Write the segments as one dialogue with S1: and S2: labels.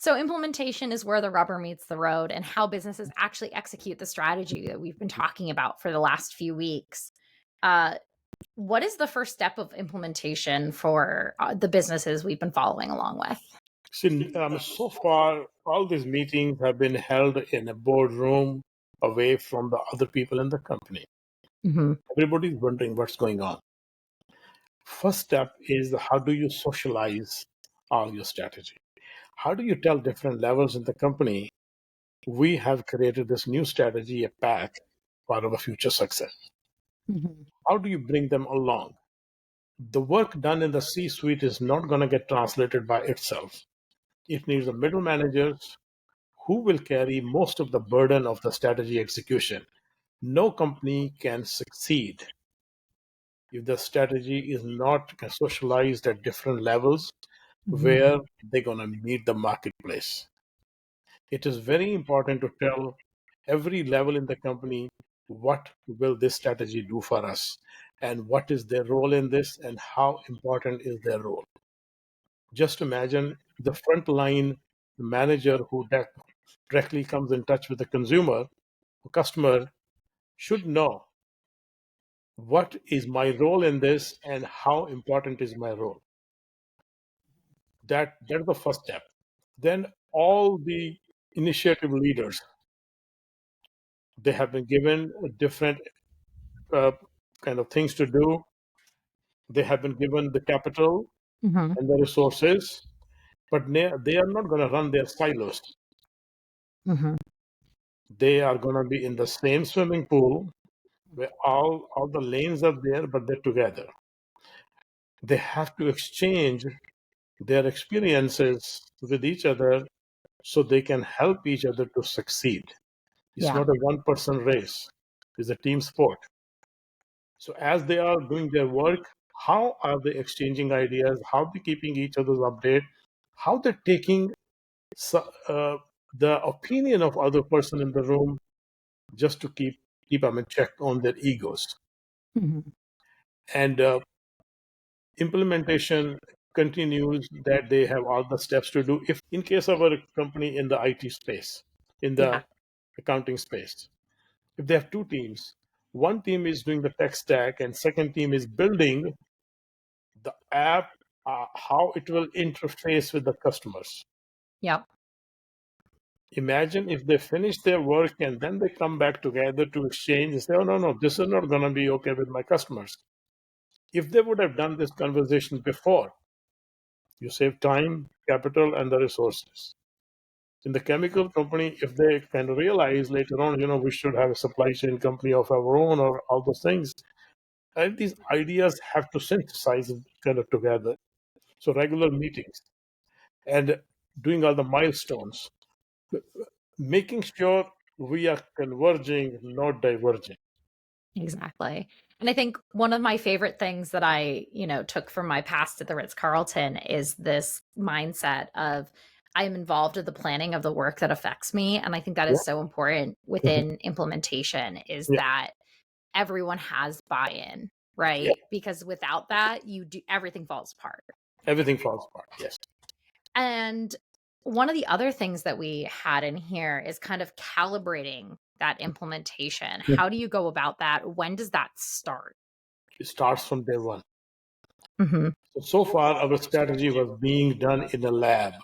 S1: So, implementation is where the rubber meets the road and how businesses actually execute the strategy that we've been talking about for the last few weeks. Uh, what is the first step of implementation for the businesses we've been following along with?
S2: See, so far, all these meetings have been held in a boardroom away from the other people in the company.
S1: Hmm.
S2: Everybody's wondering what's going on. First step is how do you socialize all your strategy? How do you tell different levels in the company, we have created this new strategy, a path for our future success?
S1: Hmm.
S2: How do you bring them along? The work done in the C suite is not going to get translated by itself. It needs the middle managers who will carry most of the burden of the strategy execution. No company can succeed if the strategy is not socialized at different levels
S1: Hmm.
S2: where they're going to meet the marketplace. It is very important to tell every level in the company what will this strategy do for us and what is their role in this and how important is their role. Just imagine the frontline manager who directly comes in touch with the consumer, the customer should know what is my role in this and how important is my role. That's the first step. Then all the initiative leaders, they have been given different uh, kind of things to do. They have been given the capital
S1: Hmm.
S2: and the resources, but they are not going to run their silos.
S1: Hmm.
S2: They are going to be in the same swimming pool where all the lanes are there, but they're together. They have to exchange their experiences with each other so they can help each other to succeed. It's
S1: Yeah,
S2: not a one person race, it's a team sport. So, as they are doing their work, how are they exchanging ideas? How they keeping each other's update? How they're taking the opinion of other person in the room just to keep them in check on their egos.
S1: hmm,
S2: And implementation continues that they have all the steps to do. If in case of a company in the IT space, in
S1: yeah,
S2: the accounting space, if they have two teams, one team is doing the tech stack and second team is building the app, how it will interface with the customers.
S1: yep,
S2: Imagine if they finish their work and then they come back together to exchange and say, oh, no, no, this is not going to be okay with my customers. If they would have done this conversation before, you save time, capital, and the resources. In the chemical company, if they can realize later on, we should have a supply chain company of our own or all those things, and these ideas have to synthesize kind of together. So regular meetings and doing all the milestones, making sure we are converging, not diverging.
S1: exactly. And I think one of my favorite things that I took from my past at the Ritz Carlton is this mindset of I am involved in the planning of the work that affects me. And I think that
S2: Yeah.
S1: is so important
S2: Mhm.
S1: within implementation is
S2: Yeah.
S1: that everyone has buy-in,
S2: Yeah.
S1: right? Because without that, everything falls apart.
S2: Everything falls apart. Yes.
S1: And one of the other things that we had in here is kind of calibrating that implementation.
S2: Mhm.
S1: How do you go about that? When does that start?
S2: It starts from day one.
S1: Mhm.
S2: So far, our strategy was being done in a lab.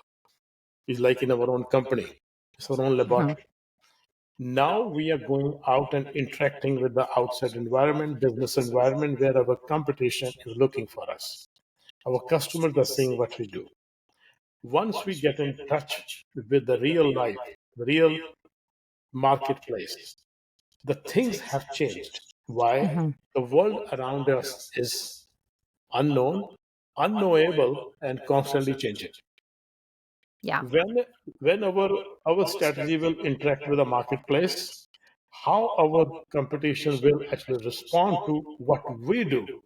S2: It's like in our own company. It's our own
S1: Mhm.
S2: laboratory. Now we are going out and interacting with the outside environment, business environment, where our competition is looking for us. Our customers are seeing what we do. Once we get in touch with the real life, the real marketplace, the things have changed. Why?
S1: Mhm.
S2: The world around us is unknown, unknowable, and constantly changing.
S1: Yeah.
S2: When our strategy will interact with the marketplace, how our competition will actually respond to what we do,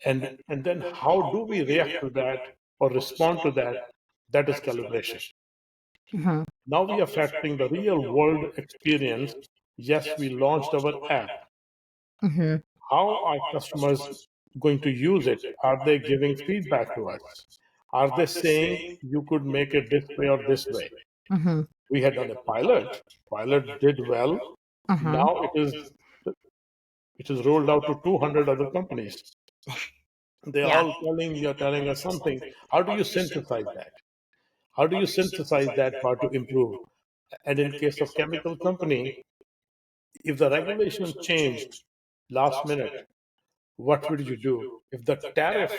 S2: and then how do we react to that or respond to that? That is calibration.
S1: Mhm.
S2: Now we are factoring the real world experience. Yes, we launched our app.
S1: Mhm.
S2: How are customers going to use it? Are they giving feedback to us? Are they saying you could make it this way or this way?
S1: Mm-hmm.
S2: We had done a pilot. Pilot did well.
S1: Mm-hmm.
S2: Now it is rolled out to 200 other companies. They're
S1: Yeah.
S2: all telling us something. How do you synthesize that? How do you synthesize that part to improve? And in case of chemical company, if the regulation changed last minute, what would you do? If the tariff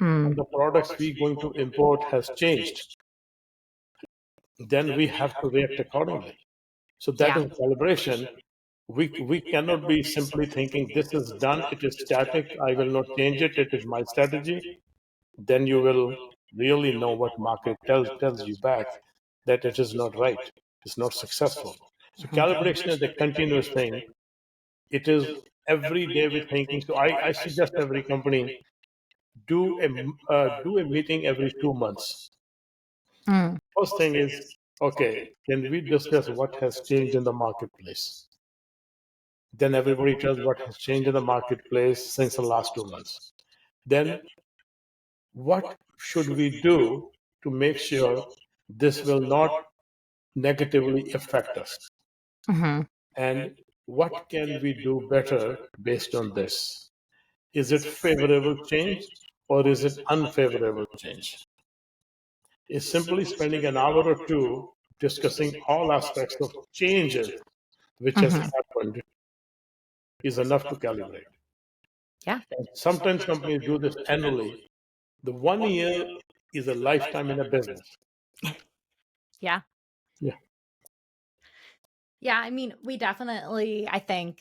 S2: on
S1: Mm.
S2: the products we're going to import has changed, then we have to react accordingly. So that
S1: Yeah.
S2: is calibration. We cannot be simply thinking this is done, it is static, I will not change it, it is my strategy. Then you will really know what market tells you back that it is not right, it's not successful. So
S1: Mhm.
S2: calibration is a continuous thing. It is every day we're thinking. So I suggest every company do a meeting every 2 months.
S1: Mm.
S2: First thing is, okay, can we discuss what has changed in the marketplace? Then everybody tells what has changed in the marketplace since the last 2 months. Then what should we do to make sure this will not negatively affect us?
S1: Mm-hmm.
S2: And what can we do better based on this? Is it favorable change or is it unfavorable change? Is simply spending an hour or two discussing all aspects of changes which has
S1: Mm-hmm.
S2: happened is enough to calibrate.
S1: Yeah.
S2: And sometimes companies do this annually. The 1 year is a lifetime in a business.
S1: Yeah.
S2: Yeah.
S1: Yeah, I mean, we definitely, I think,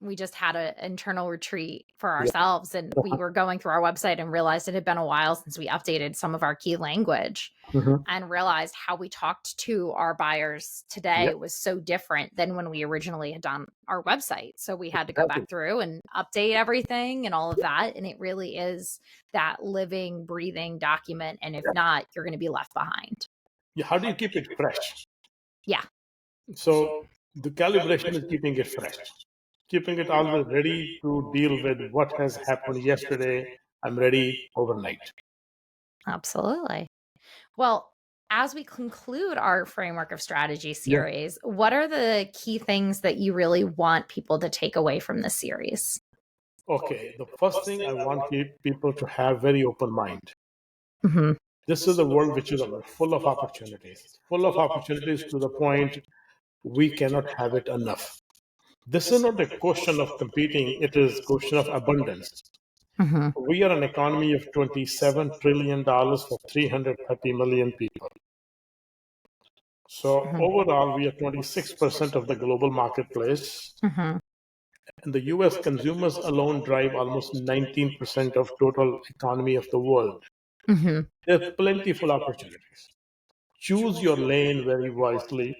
S1: we just had an internal retreat for
S2: Yeah.
S1: ourselves, and we were going through our website and realized it had been a while since we updated some of our key language,
S2: Mhm.
S1: and realized how we talked to our buyers today
S2: Yeah.
S1: was so different than when we originally had done our website. So we had to go
S2: Exactly.
S1: back through and update everything and all of that. And it really is that living, breathing document. And if not, you're going to be left behind.
S2: Yeah. How do you keep it fresh?
S1: Yeah.
S2: So the calibration is keeping it fresh, keeping it always ready to deal with what has happened yesterday. I'm ready overnight.
S1: Absolutely. Well, as we conclude our framework of strategy
S2: Yeah.
S1: series, what are the key things that you really want people to take away from this series?
S2: Okay. The first thing I want people to have very open mind.
S1: Hmm.
S2: This is a world which is full of opportunities to the point we cannot have it enough. This is not a question of competing, it is a question of abundance.
S1: Hmm.
S2: We are an economy of $27 trillion for 330 million people. So
S1: Hmm.
S2: overall, we are 26% of the global marketplace.
S1: Hmm.
S2: And the US consumers alone drive almost 19% of total economy of the world.
S1: Hmm.
S2: There are plentiful opportunities. Choose your lane very wisely.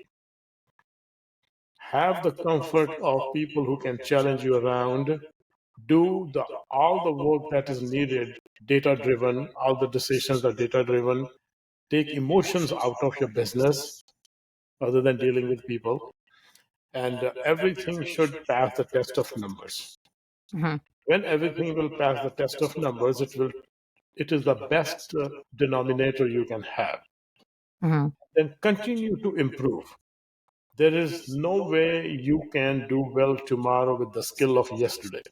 S2: Have the comfort of people who can challenge you around. Do all the work that is needed, data driven. All the decisions are data driven. Take emotions out of your business other than dealing with people. And everything should pass the test of numbers.
S1: Hmm.
S2: When everything will pass the test of numbers, it is the best denominator you can have.
S1: Hmm.
S2: Then continue to improve. There is no way you can do well tomorrow with the skill of yesterday.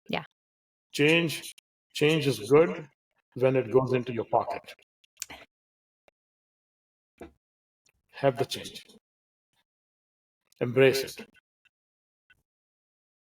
S1: Yeah.
S2: Change, change is good when it goes into your pocket. Have the change. Embrace it.